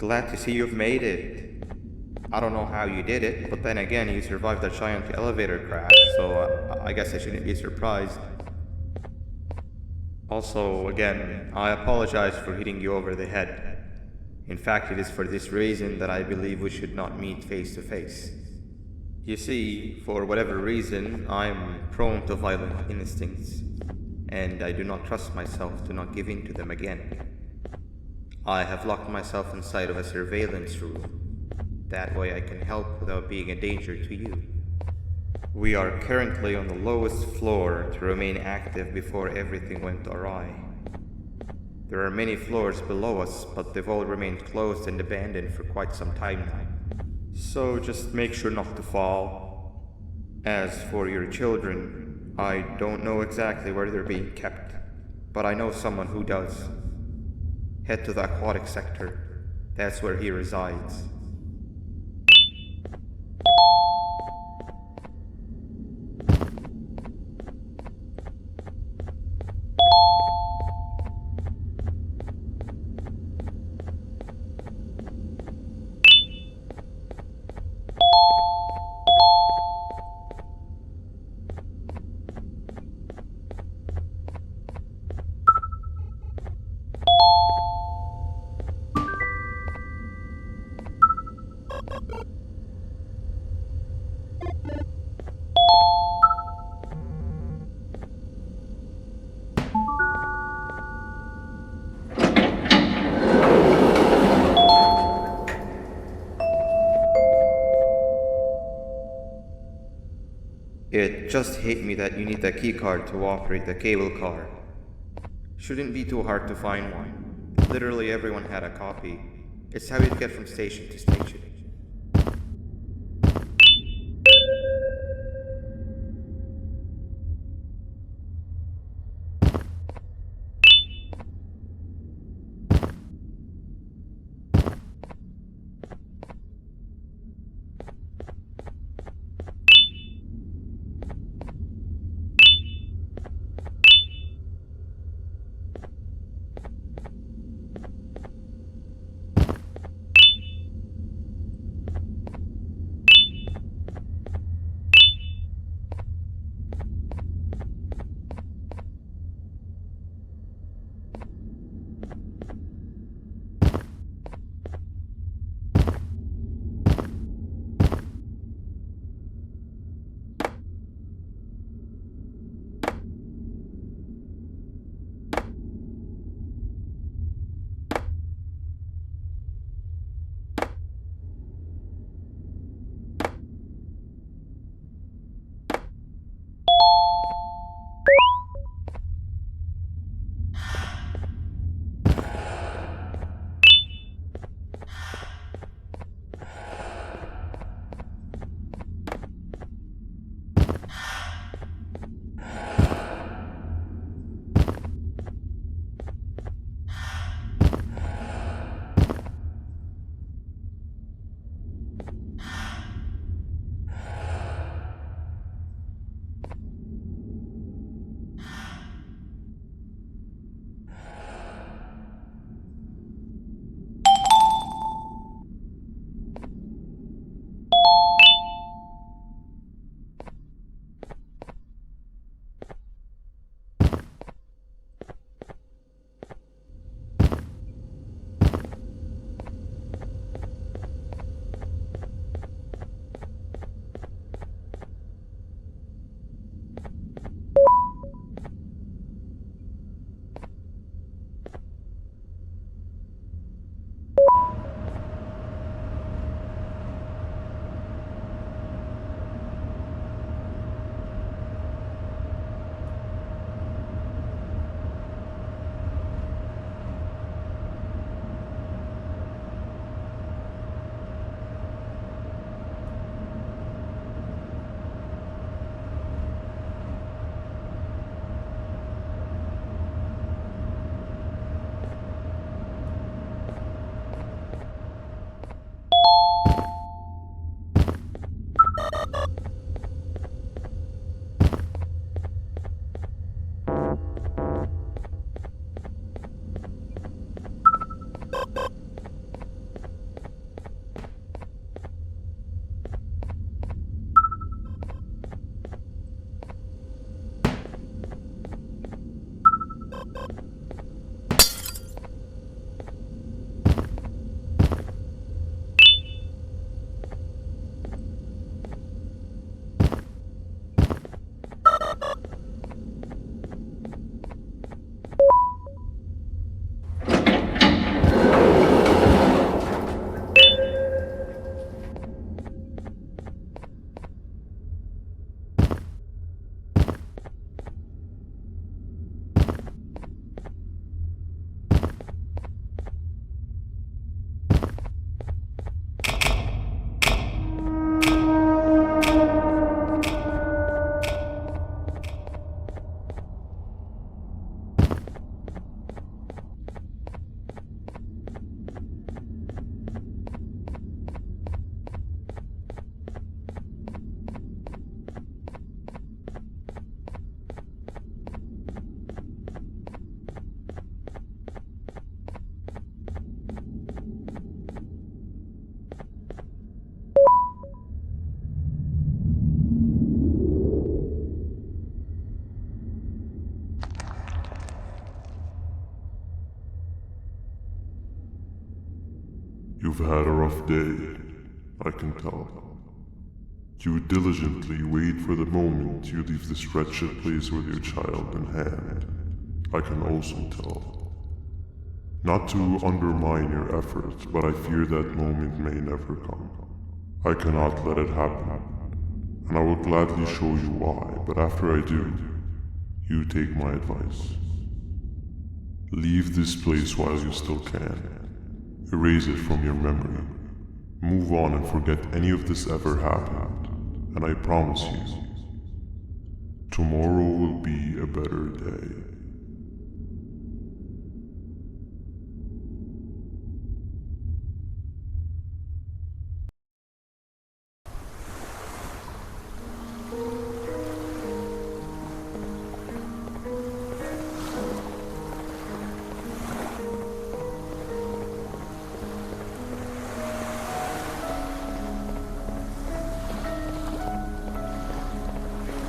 Glad to see you've made it. I don't know how you did it, but then again, you survived a giant elevator crash, so I guess I shouldn't be surprised. Also, again, I apologize for hitting you over the head. In fact, it is for this reason that I believe we should not meet face to face. You see, for whatever reason, I'm prone to violent instincts, and I do not trust myself to not give in to them again. I have locked myself inside of a surveillance room. That way I can help without being a danger to you. We are currently on the lowest floor to remain active before everything went awry. There are many floors below us, but they've all remained closed and abandoned for quite some time now. So just make sure not to fall. As for your children, I don't know exactly where they're being kept, but I know someone who does. Head to the aquatic sector. That's where he resides. It just hit me that you need a keycard to operate the cable car. Shouldn't be too hard to find one. Literally everyone had a copy. It's how you get from station to station. You've had a rough day, I can tell. You diligently wait for the moment you leave this wretched place with your child in hand. I can also tell. Not to undermine your efforts, but I fear that moment may never come. I cannot let it happen, and I will gladly show you why, but after I do, you take my advice. Leave this place while you still can. Erase it from your memory. Move on and forget any of this ever happened. And I promise you, tomorrow will be a better day.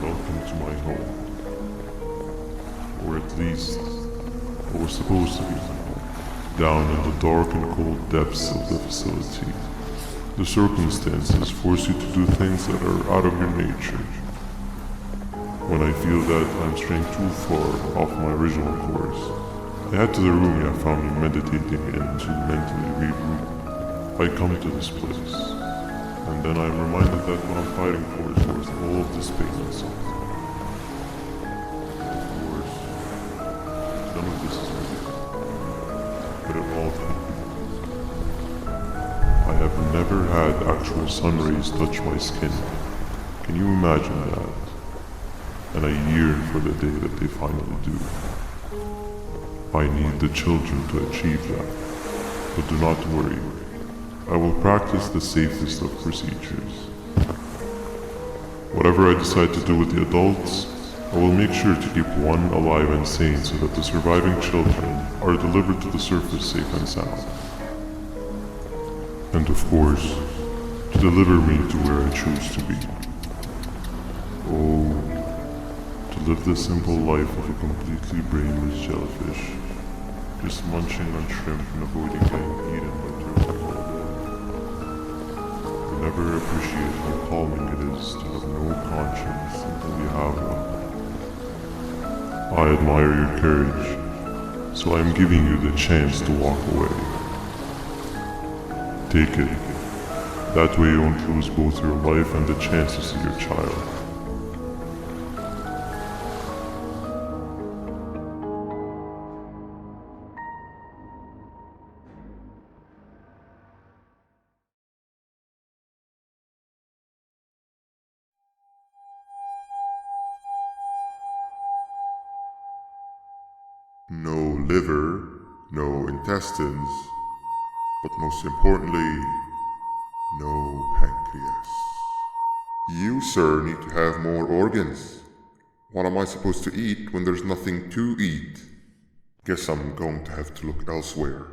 Welcome to my home. Or at least, what was supposed to be. Down in the dark and cold depths of the facility. The circumstances force you to do things that are out of your nature. When I feel that I'm straying too far off my original course, I head to the room you have found me meditating in to mentally regroup. I come to this place, and then I'm reminded that what I'm fighting for is worth all of this pain and suffering. Of course, none of this is real, but it all can be. I have never had actual sun rays touch my skin. Can you imagine that? And I yearn for the day that they finally do. I need the children to achieve that. But do not worry. I will practice the safest of procedures. Whatever I decide to do with the adults, I will make sure to keep one alive and sane so that the surviving children are delivered to the surface safe and sound. And of course, to deliver me to where I choose to be. Oh, to live the simple life of a completely brainless jellyfish, just munching on shrimp and avoiding getting eaten by turtles all day. You never appreciate how calming it is to have no conscience until you have one. I admire your courage, so I am giving you the chance to walk away. Take it. That way you won't lose both your life and the chance to see your child. No liver, no intestines, but most importantly, no pancreas. You, sir, need to have more organs. What am I supposed to eat when there's nothing to eat? Guess I'm going to have to look elsewhere.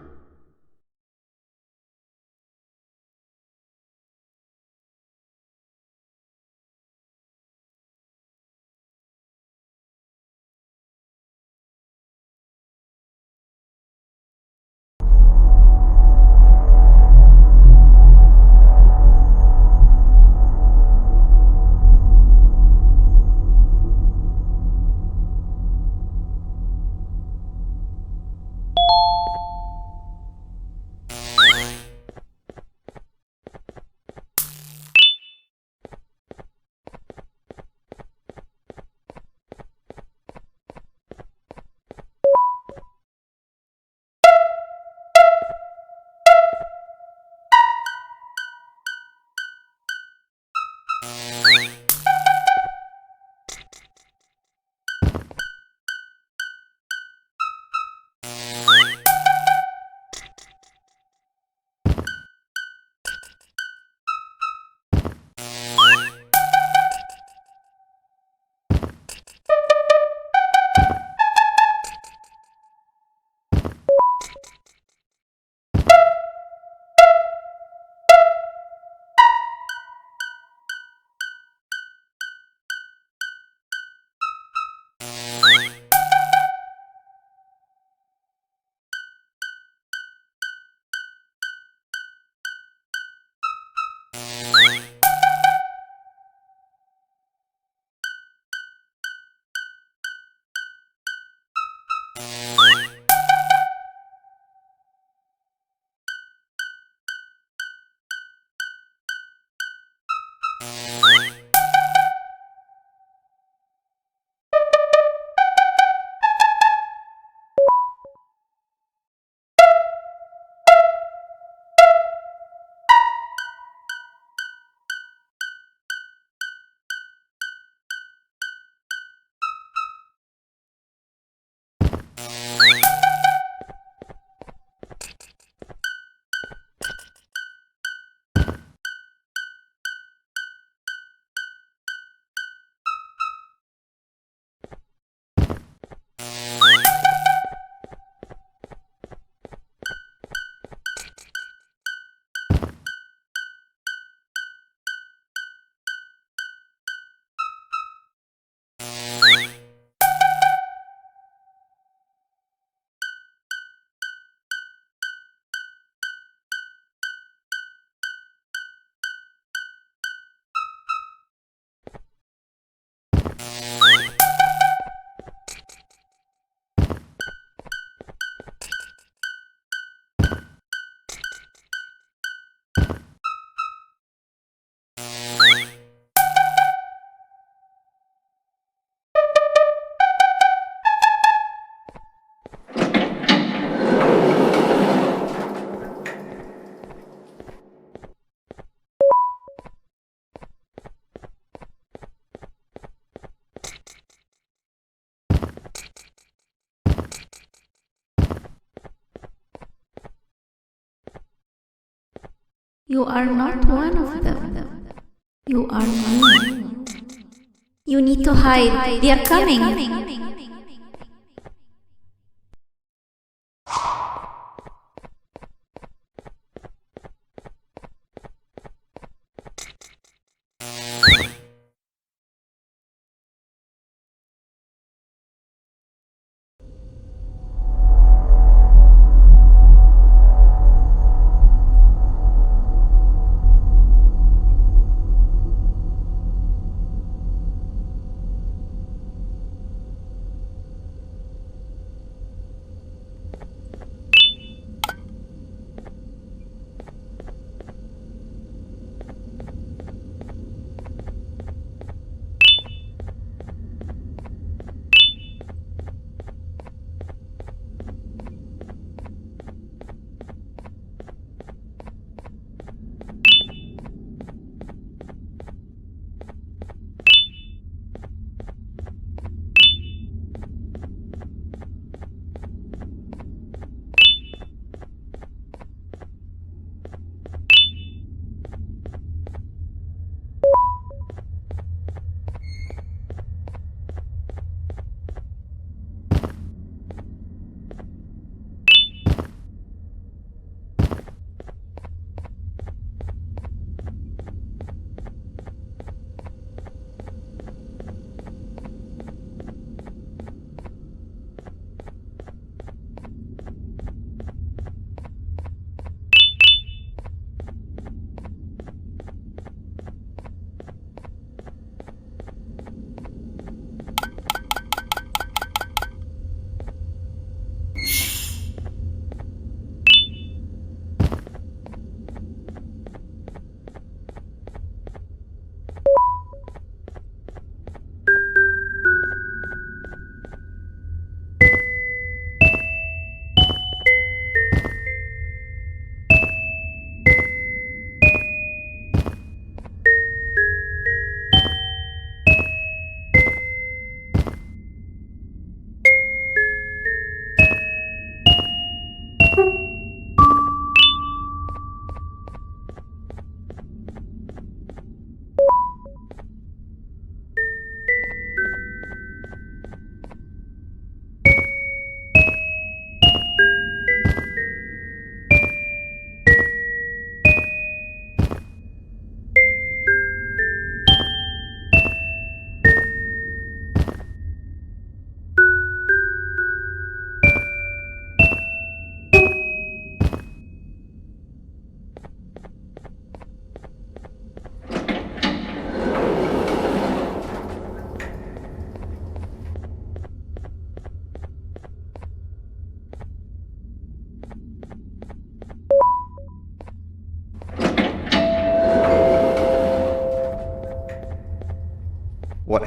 You are not one of them. You are me. You need to hide. They are coming.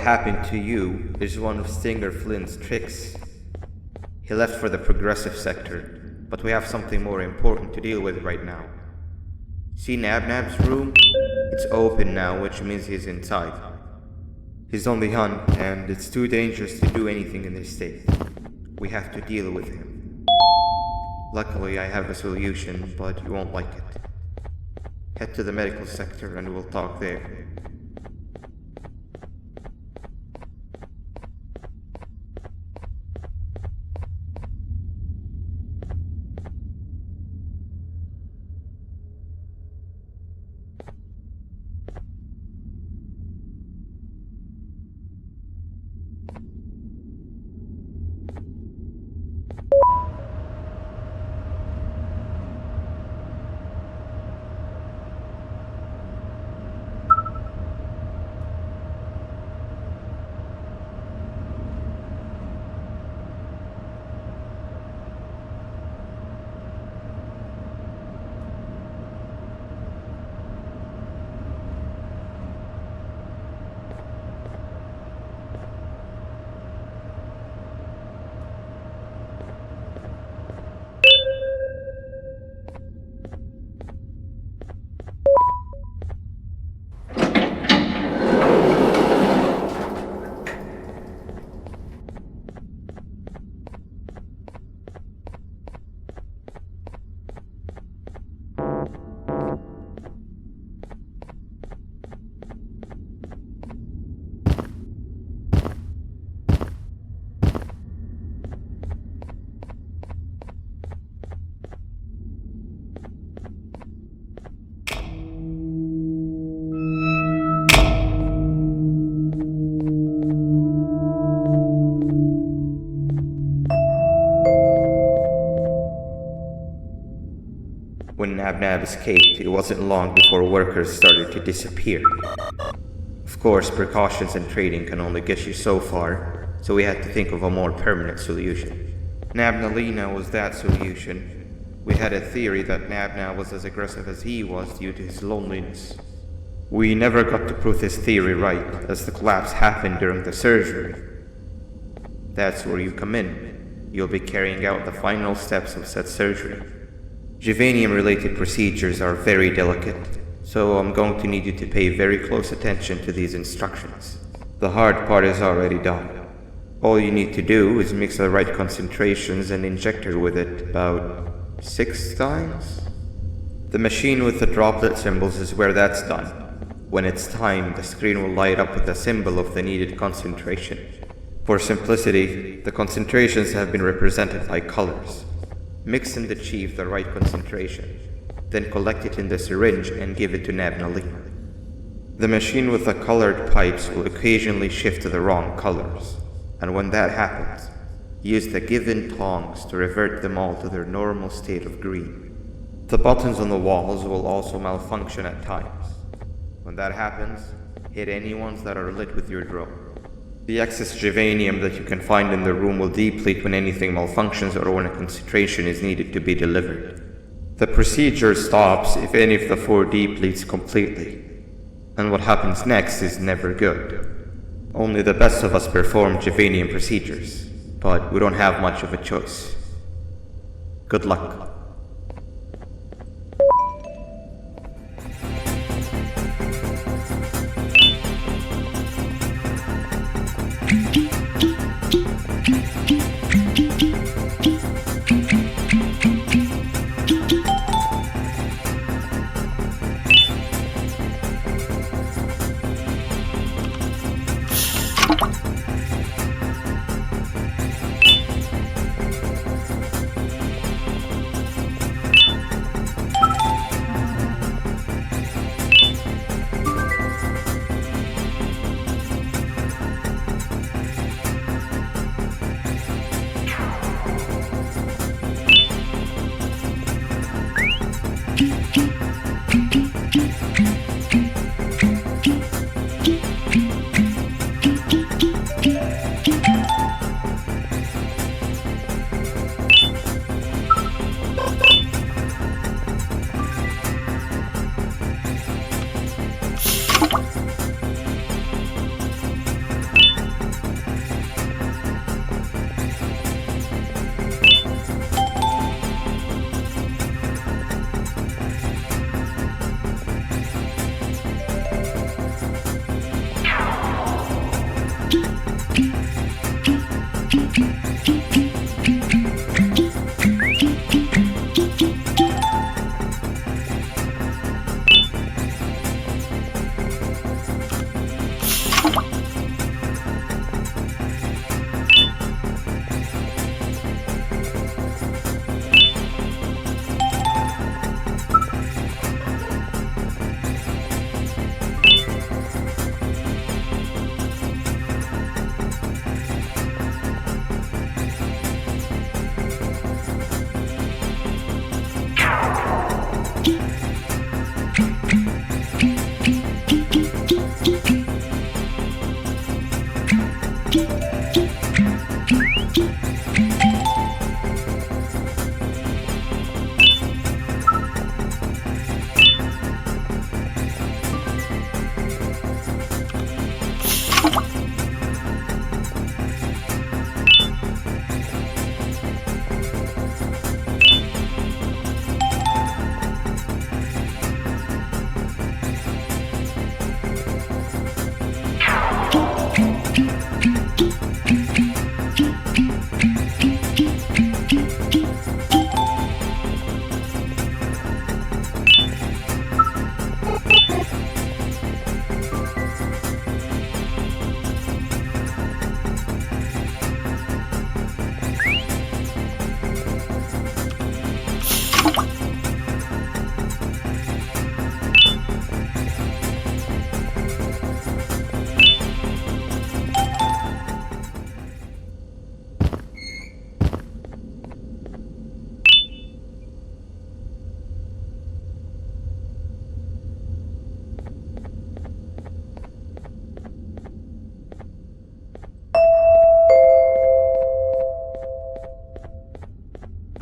happened to you is one of Stinger Flynn's tricks. He left for the progressive sector, but we have something more important to deal with right now. See Nabnab's room? It's open now, which means he's inside. He's on the hunt, and it's too dangerous to do anything in this state. We have to deal with him. Luckily, I have a solution, but you won't like it. Head to the medical sector and we'll talk there. When Nabnab escaped, it wasn't long before workers started to disappear. Of course, precautions and trading can only get you so far, so we had to think of a more permanent solution. Nabnalina was that solution. We had a theory that Nabnab was as aggressive as he was due to his loneliness. We never got to prove this theory right, as the collapse happened during the surgery. That's where you come in. You'll be carrying out the final steps of said surgery. Juvanium-related procedures are very delicate, so I'm going to need you to pay very close attention to these instructions. The hard part is already done. All you need to do is mix the right concentrations and inject her with it about 6 times. The machine with the droplet symbols is where that's done. When it's time, the screen will light up with a symbol of the needed concentration. For simplicity, the concentrations have been represented by colors. Mix and achieve the right concentration, then collect it in the syringe and give it to Nabnalina. The machine with the colored pipes will occasionally shift to the wrong colors, and when that happens, use the given tongs to revert them all to their normal state of green. The buttons on the walls will also malfunction at times. When that happens, hit any ones that are lit with your drone. The excess juvanium that you can find in the room will deplete when anything malfunctions or when a concentration is needed to be delivered. The procedure stops if any of the 4 depletes completely, and what happens next is never good. Only the best of us perform juvanium procedures, but we don't have much of a choice. Good luck.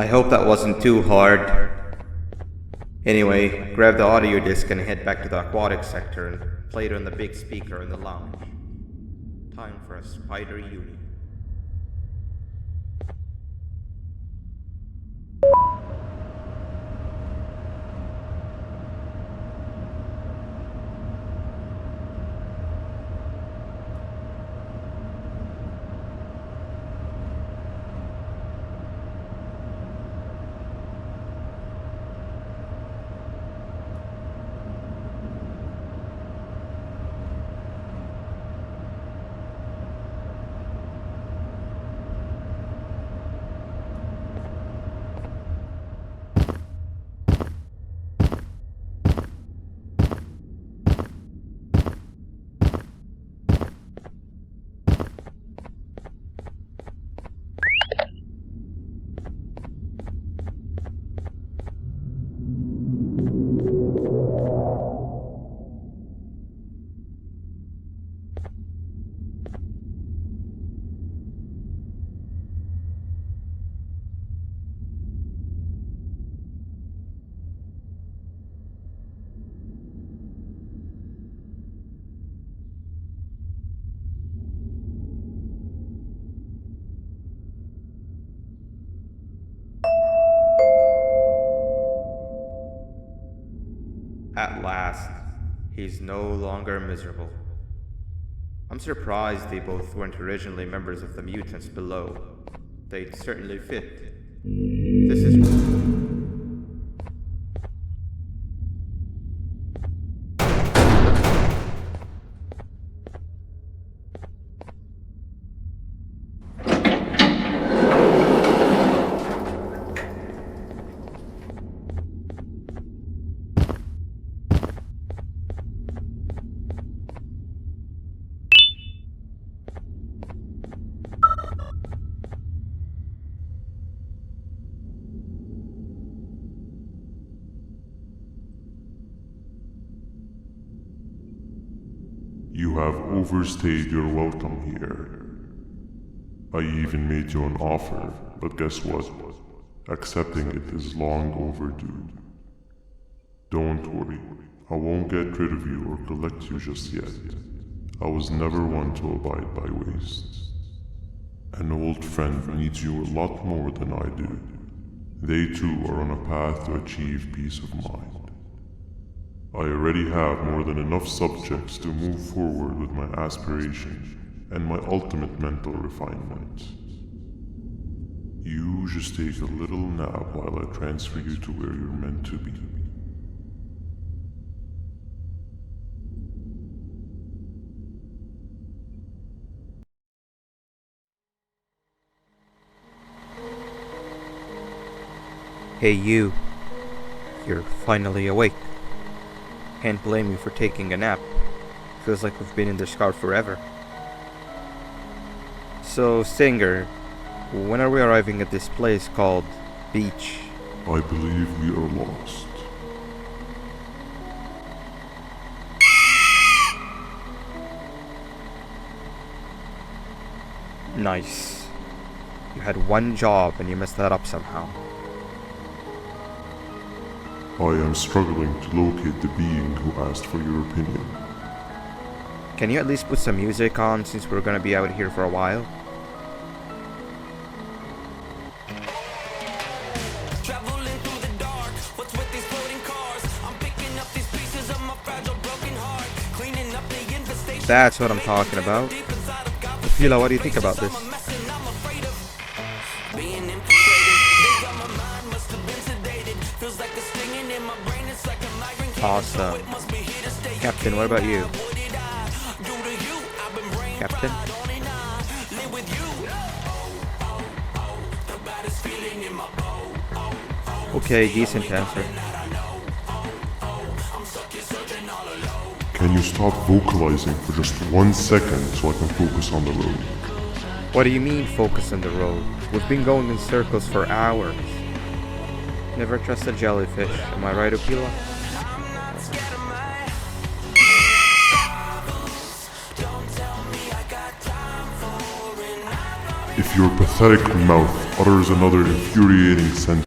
I hope that wasn't too hard. Anyway, grab the audio disc and head back to the aquatic sector and play it on the big speaker in the lounge. Time for a spider uni. At last, he's no longer miserable. I'm surprised they both weren't originally members of the mutants below. They'd certainly fit. This is... You have overstayed your welcome here. I even made you an offer, but guess what? Accepting it is long overdue. Don't worry, I won't get rid of you or collect you just yet. I was never one to abide by waste. An old friend needs you a lot more than I do. They too are on a path to achieve peace of mind. I already have more than enough subjects to move forward with my aspiration and my ultimate mental refinement. You just take a little nap while I transfer you to where you're meant to be. Hey you. You're finally awake. Can't blame you for taking a nap. Feels like we've been in this car forever. So, Stinger, when are we arriving at this place called Beach? I believe we are lost. Nice. You had one job and you messed that up somehow. I am struggling to locate the being who asked for your opinion. Can you at least put some music on since we're gonna be out here for a while? Traveling through the dark, what's with these floating cars? I'm picking up these pieces of my fragile broken heart, cleaning up the infestation. That's what I'm talking about. Fila, what do you think about this? Being infiltrated, they got my mind, must have been sedated. Feels like the stinging in my brain, it's like a migraine. Awesome. Captain, what about you? Captain? Okay, decent answer. Can you stop vocalizing for just 1 second so I can focus on the road? What do you mean focus on the road? We've been going in circles for hours. Never trust a jellyfish, am I right, Opila? If your pathetic mouth utters another infuriating sentence.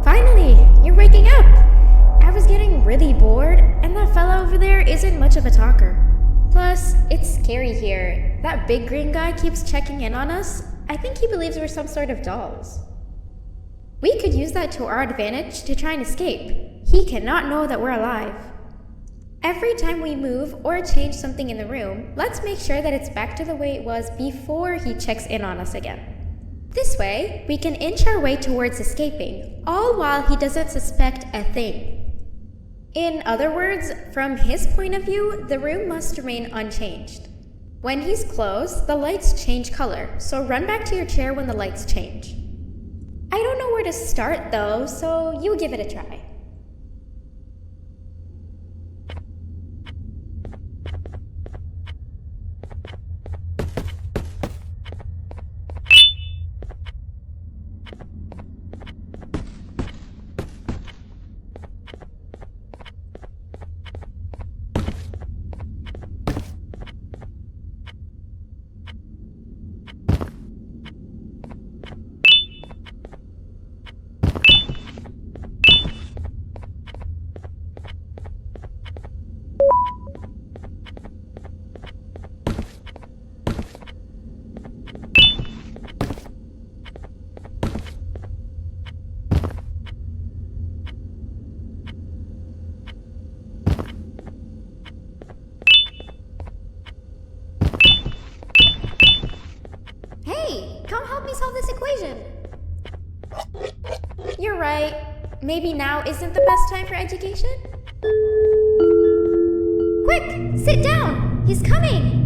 Finally, you're waking up! I was getting really bored, and that fella over there isn't much of a talker. Plus, it's scary here. That big green guy keeps checking in on us. I think he believes we're some sort of dolls. We could use that to our advantage to try and escape. He cannot know that we're alive. Every time we move or change something in the room, let's make sure that it's back to the way it was before he checks in on us again. This way, we can inch our way towards escaping, all while he doesn't suspect a thing. In other words, from his point of view, the room must remain unchanged. When he's close, the lights change color, so run back to your chair when the lights change. I don't know where to start though, so you give it a try. Hey, come help me solve this equation. You're right. Maybe now isn't the best time for education? Quick, sit down. He's coming.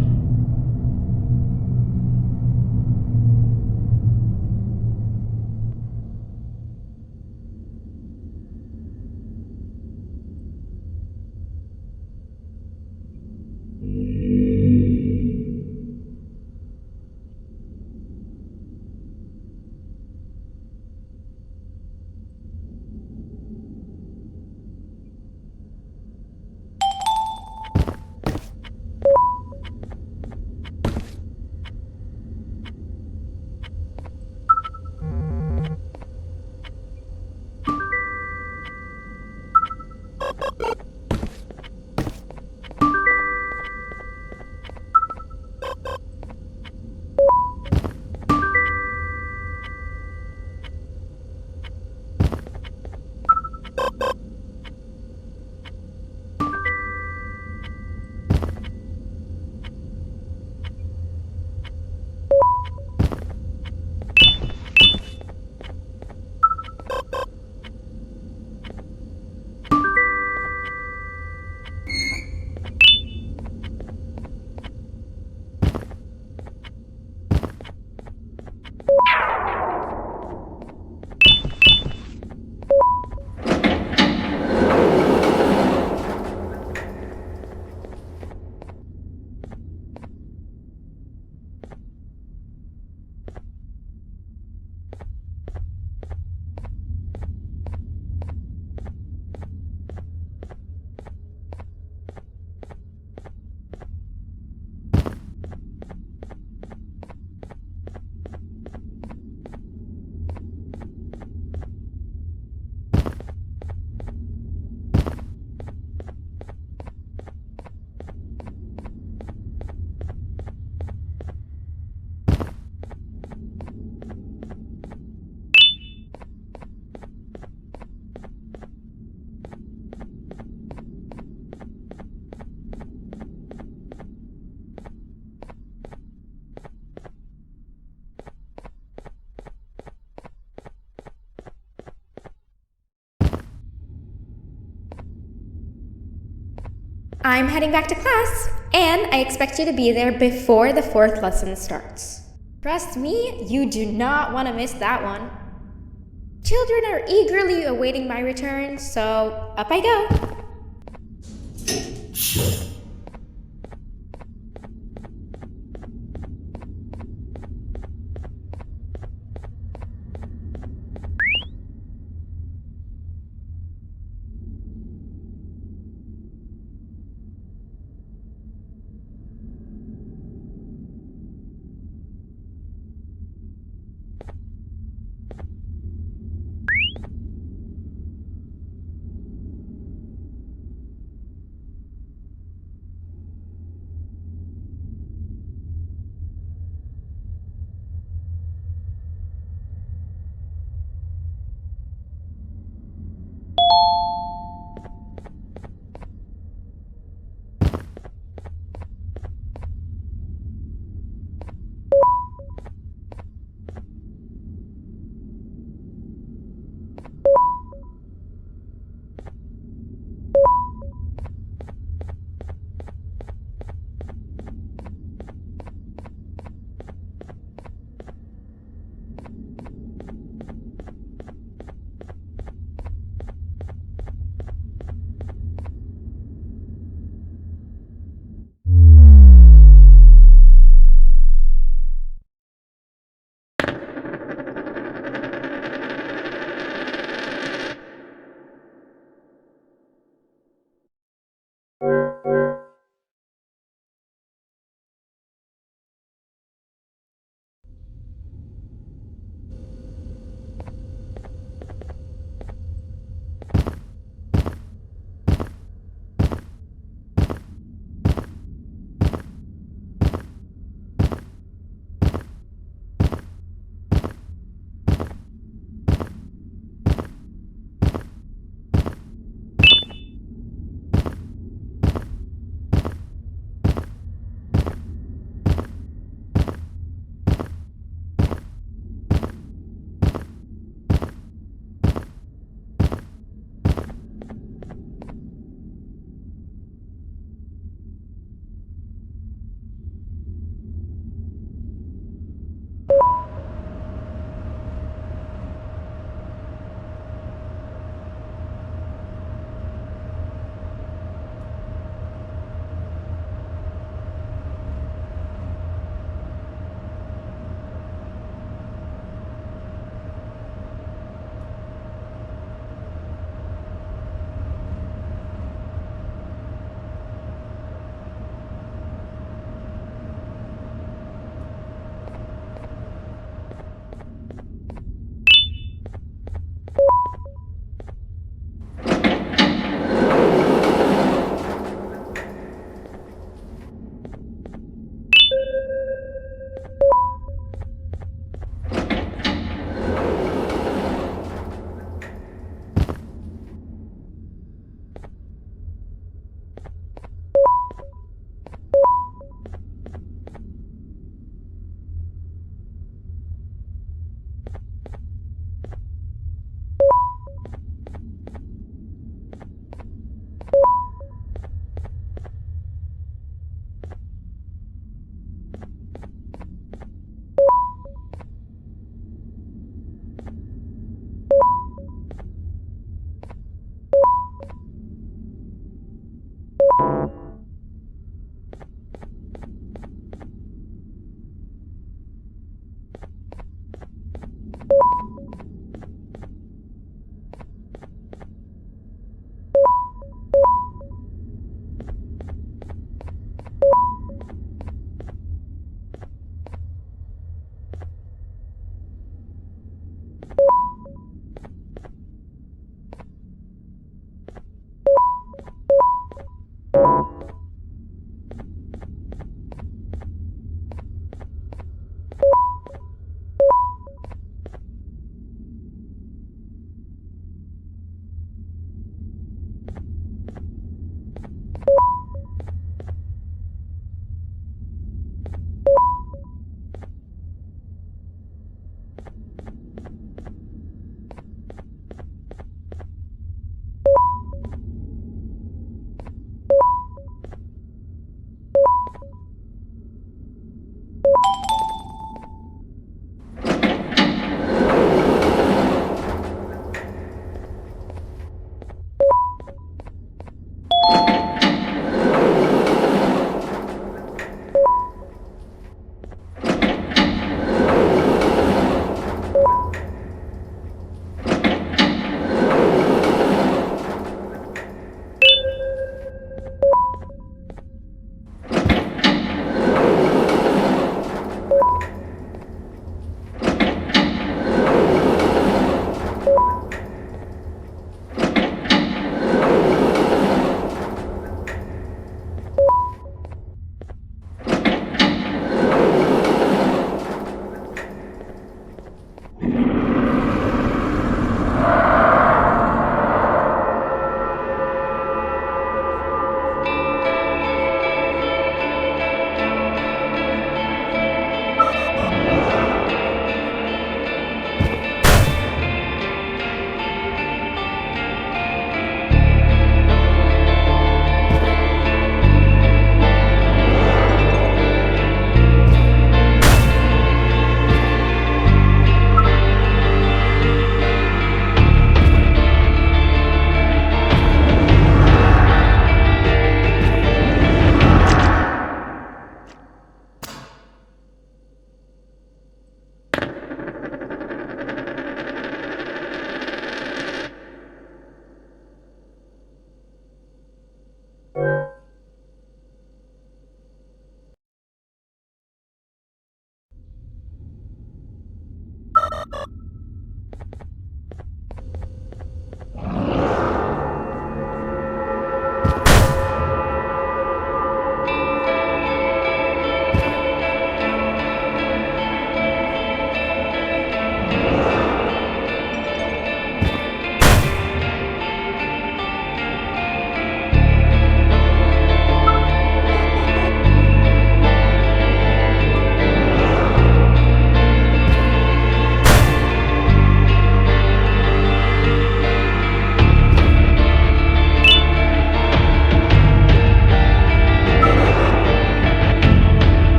I'm heading back to class, and I expect you to be there before the 4th lesson starts. Trust me, you do not want to miss that one. Children are eagerly awaiting my return, so up I go.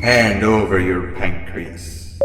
Hand over your pancreas.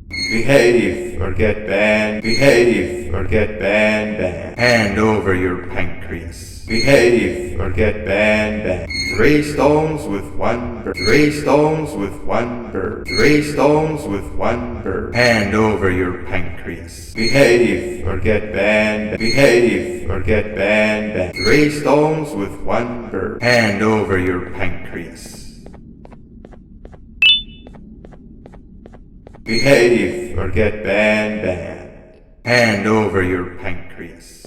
Behave or get banned. Behave or get banned. Hand over your pancreas. Behave or get banned. 3 stones with 1 bird. 3 stones with 1 bird. 3 stones with 1 bird. Hand over your pancreas. Behave or get banned. Behave or get banned. 3 stones with 1 bird. Hand over your pancreas. Behave or get banned. Hand over your pancreas.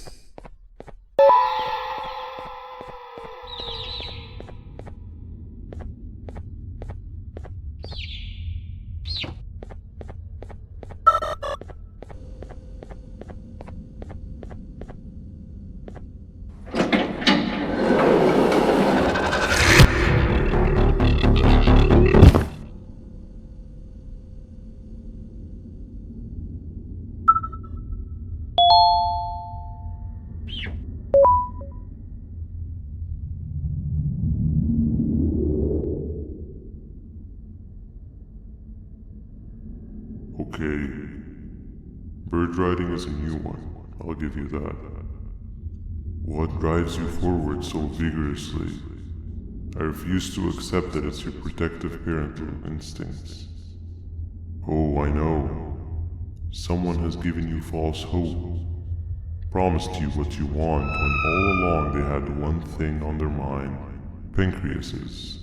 Okay. Bird riding is a new one, I'll give you that. What drives you forward so vigorously? I refuse to accept that it's your protective parental instincts. Oh, I know. Someone has given you false hope. Promised you what you want when all along they had one thing on their mind. Pancreases.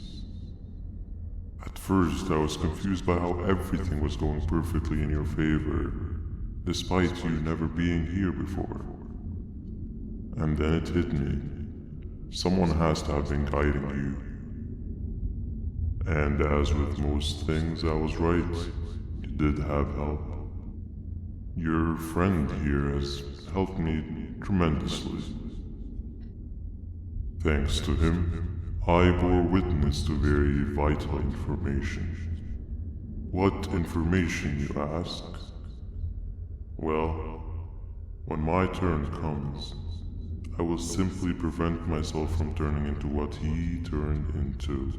At first, I was confused by how everything was going perfectly in your favor, despite you never being here before. And then it hit me. Someone has to have been guiding you. And as with most things, I was right. You did have help. Your friend here has helped me tremendously. Thanks to him, I bore witness to very vital information. What information, you ask? Well, when my turn comes, I will simply prevent myself from turning into what he turned into.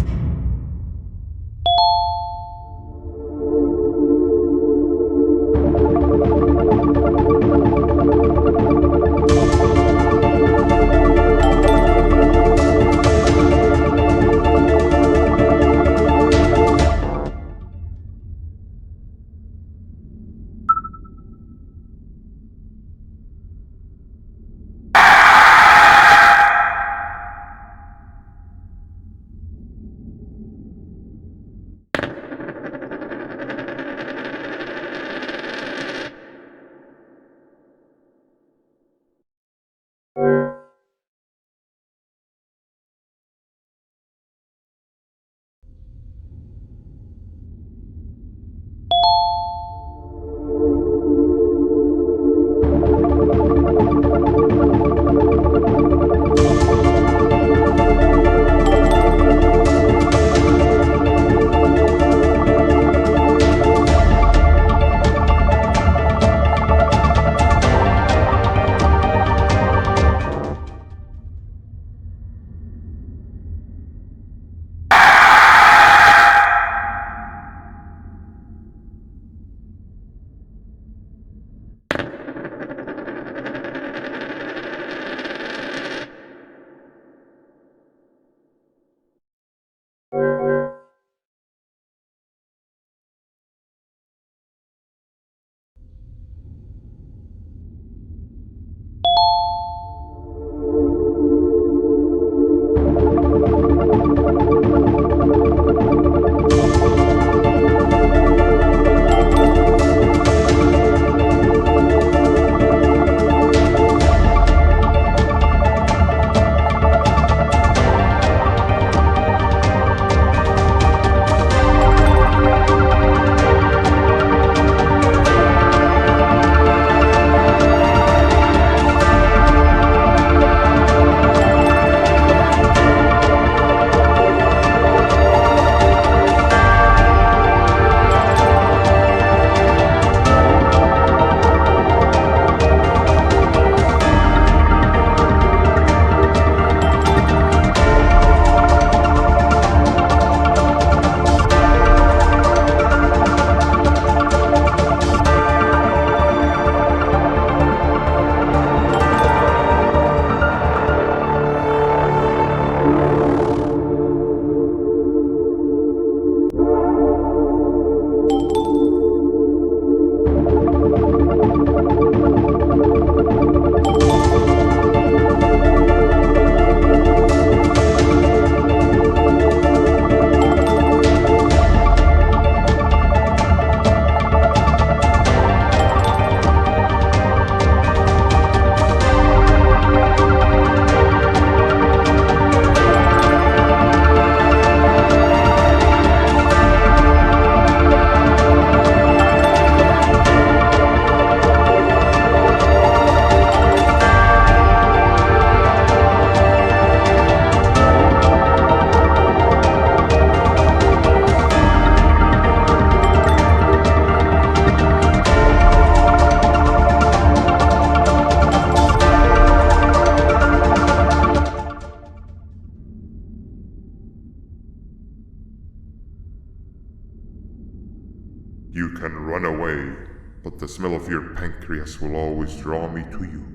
but the smell of your pancreas will always draw me to you.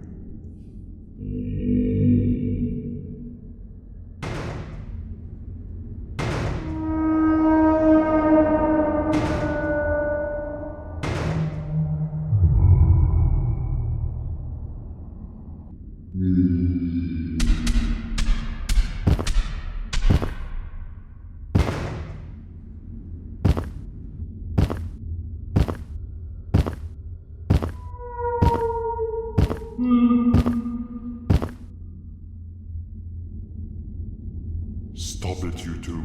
Stop it, you two.